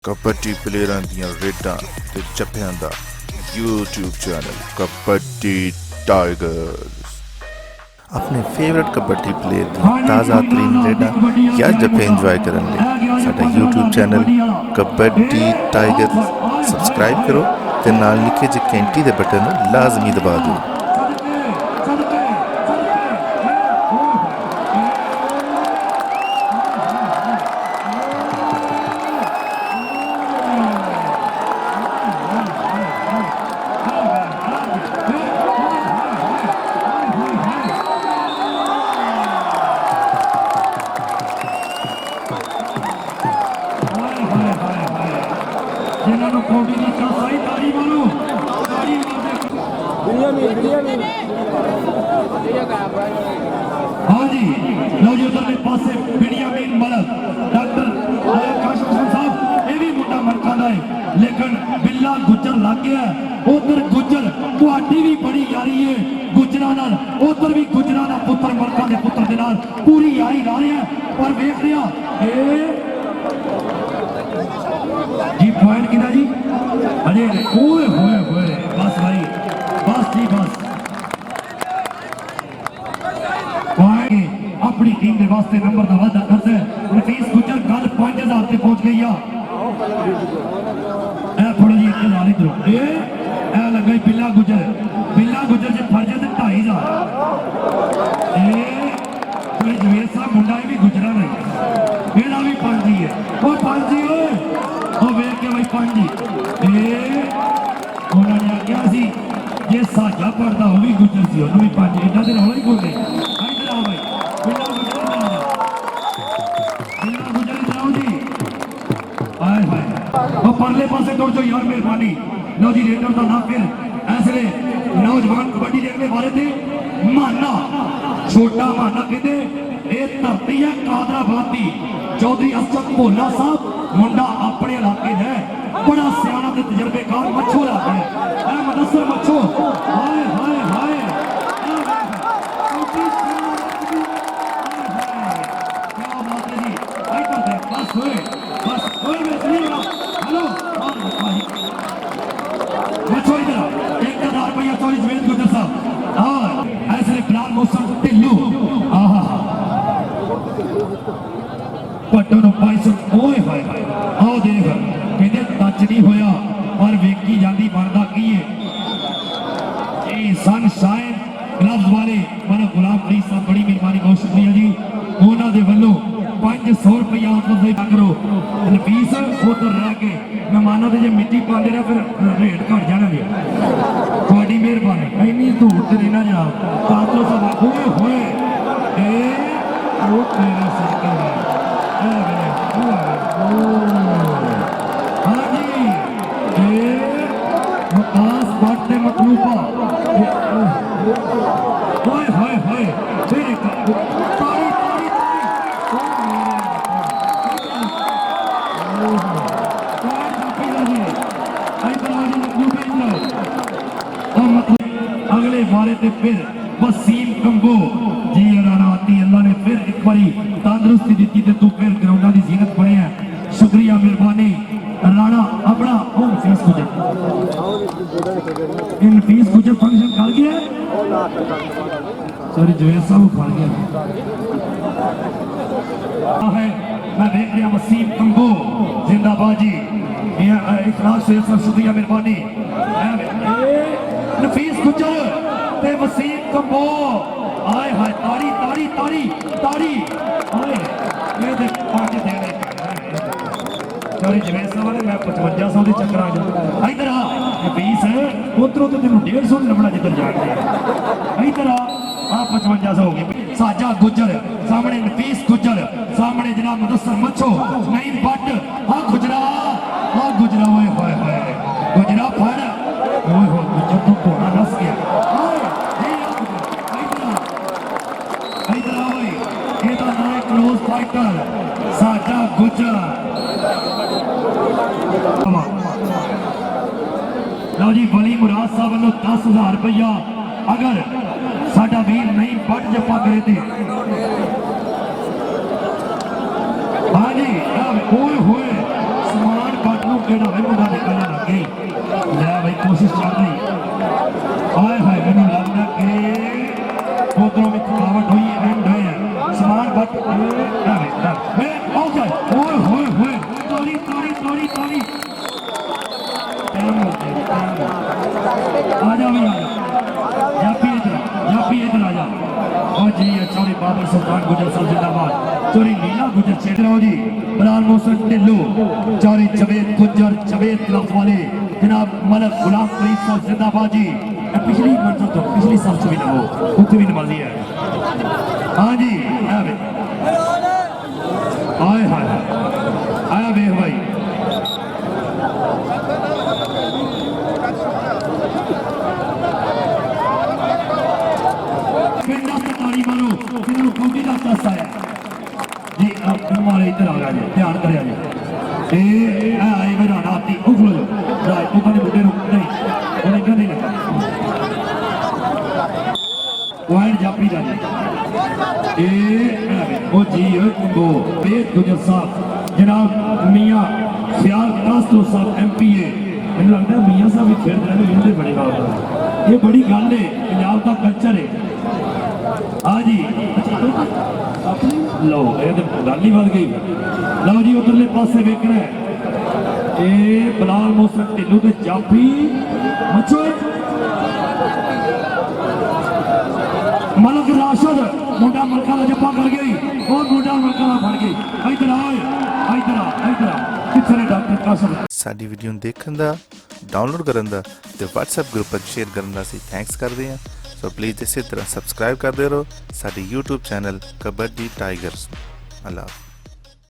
कबड्डी प्लेयरां दियां रेडां ते जफ्फियां दा यूट्यूब चैनल कबड्डी टाइगर्स। अपने फेवरेट कबड्डी प्लेयर दी ताज़ा तरीन रेडां या जफ्फे इंजॉय करन लई साडा YouTube channel kabaddi tigers subscribe करो ते नाल लिखे जे घंटी दे बटन नूं लाजमी दबा दो। हाँ जी, लो जी उधरले पासे बिनियामीन मलक डॉक्टर काशिफ हुसैन साहब, ये भी मुंडा मनका दा है, लेकिन बिल्ला गुज्जर लग गया। उधर गुज्जर तुहाडी भी बड़ी यारी है गुज्जरां नाल, उधर भी गुज्जरां दा पुत्र मलका दे पुत्र दे नाल पूरी यारी ला रहा है। पर वेख लिया जी पॉइंट कितना जी अरे ओए होए होए, बस भाई बस जी बस। अपनी टीम के वास्ते नंबर का वादा करता है। नफीस गुज्जर कल 5000 से पहुंच गई थोड़ा जी इतने लाल इधर ए लगा बिल्ला गुज्जर से फर्ज है 2500 जवेर साहब मुंडा भी गुजरा नहीं मेरा भी 5 जी है वो 5 जी वो वेख के भाई 5 जी उन्होंने आख्या सी जे साझा पढ़ता वो भी गुजर सी उन्होंने भी 5 इतना दिन हो ही बोलते इधर आओ भाई परले पासे दौड़ जो यार मेहरबानी। लो जी रेडर का नाम फिर ऐसे नौजवान कबड्डी देखने वाले थे माना छोटा माना कहते ये धरती है कादराबाद की। चौधरी असद भोला साहब मुंडा अपने इलाके है बड़ा सियाना ते तजर्बेकार मच्छो लाके है मुदस्सर मच्छो हाय हाय हाय टच नहीं होया पर वेखी जाती बनता की है सनशाइन ग्लव्स वाले मेरा गुलाम फरीद साहब बड़ी मेहरबानी बहुत शुक्रिया जी उन्होंने वालों 500 रुपया करो नफीस उधर रह के मेहमानों के जो मिट्टी पाते रहे फिर रेट घट जाना जी थोड़ी मेहरबानी इन्नी धूड़ से रहना जनाब कातलो साहब होए होए हाँ जी मकास बाटे मतलूबा होए होए होए फिर तारी तारी अगले बारे ते फिर वसीम कंबो जी राणा आती अल्लाह ने फिर एक बारी तंदुरुस्ती दी ते तू फिर ग्राउंडा की जीनत बने है शुक्रिया मेहरबानी राणा अपना होम फीस गुजर इन फीस गुजर फंक्शन कर गया सॉरी जवेद साहब फड़ गया है मैं देख रहा वसीम कंबो जिंदाबाद जी इखलास से शुक्रिया मेहरबानी नफीस गुजर ते वसीम कंबो आए हाय तारी तारी तारी तारी आए ये दे 5 देने सॉरी जवेद साहब ने मैं 5500 के चक्कर आ जा इधर आ नफीस उधरों तो तेन 150 लभना जिधर जाना इधर आ 5500 हो गए साजा गुजर सामने नफीस गुजर सामने जनाब मुदस्सर मच्छो नहीं बट हाँ गुजरा ओए होए होए गुजरा फड़ ओए हो गुजर तो घोड़ा नस गया इधर आ भाई ये तो नया क्लोज फाइटर साजा गुजर लो जी वली मुराद साहब वालों 10,000 रुपया अगर साडा वीर नहीं बट जप्पा करे थे हाँ जी ओए होए समान बट ਕਿਹੜਾ ਵੇ ਮੁੰਡਾ ਨਿਕਲਣ ਲੱਗ ਗਈ ਲੈ ਬਈ ਕੋਸ਼ਿਸ਼ ਚੱਲ ਰਹੀ ਹਾਏ ਹਾਏ ਮੈਨੂੰ ਲੱਗਦਾ ਕਿ ਉਧਰੋਂ ਵੀ ਥਕਾਵਟ ਹੋਈ ਹੈ ਐਂਡ ਹੋਇਆ ਸਮਾਨ ਬੱਟ ਵੇ ਆਉ ਜਾ ਓਏ ਹੋਏ ਹੋਏ ਤਾੜੀ ਤਾੜੀ ਤਾੜੀ ਤਾੜੀ आ जा भैया जापी इधर आ जा और जी चौरी बाबर सुल्तान गुजर साहब जिंदाबाद चौरी लीला गुजर क्षेत्र जी बलाल मोहसन ढिल्लो चौरी जवेद गुजर जवेद लफ वाले जनाब मलक गुलाम फरीद साहब जिंदाबाद जी पिछली मंजिल तो पिछली साल भी ना हो उत्थे भी नमाजी है हाँ जी आए हाय आया वेख भाई ताड़ी मारो जिन्होंने कौडी का दस आया जी हमारे इधर आ गया जी ध्यान करिया जी आए मेरा नाती उखलो राय तू कने बुढ़े रुक नहीं उन्हें क्या नहीं लगा वाइड जापी दा जी ओ जी ओ बेद गुजर साहब जनाब मियां ख्याल कास्तू साहब MPA मैंने लगता है मियां साहब भी खेल रहे हैं इनसे बड़ी बात ये बड़ी गल है पंजाब का कल्चर है हाँ जी लो ये तो गल ही बन गई लो जी उधरले पासे वेखना है ये बलाल मोहसन ढिल्लो ते जापी मचो मलक राशद मुंडा मलका का जप्पा कर गई और मुंडा मलका फड़ गई इधर आ कितने डॉक्टर कासम ਸਾਡੀ ਵੀਡੀਓ ਨੂੰ ਦੇਖਣ ਦਾ ਡਾਊਨਲੋਡ ਕਰਨ ਦਾ ਤੇ WhatsApp ਗਰੁੱਪ ਵਿੱਚ ਸ਼ੇਅਰ ਕਰਨ ਦਾ ਅਸੀਂ ਥੈਂਕਸ ਕਰਦੇ ਹਾਂ ਸੋ ਪਲੀਜ਼ ਇਸੇ ਤਰ੍ਹਾਂ ਸਬਸਕ੍ਰਾਈਬ ਕਰਦੇ ਰਹੋ ਸਾਡੇ YouTube ਚੈਨਲ ਕਬੱਡੀ ਟਾਈਗਰਸ ਅੱਲਾ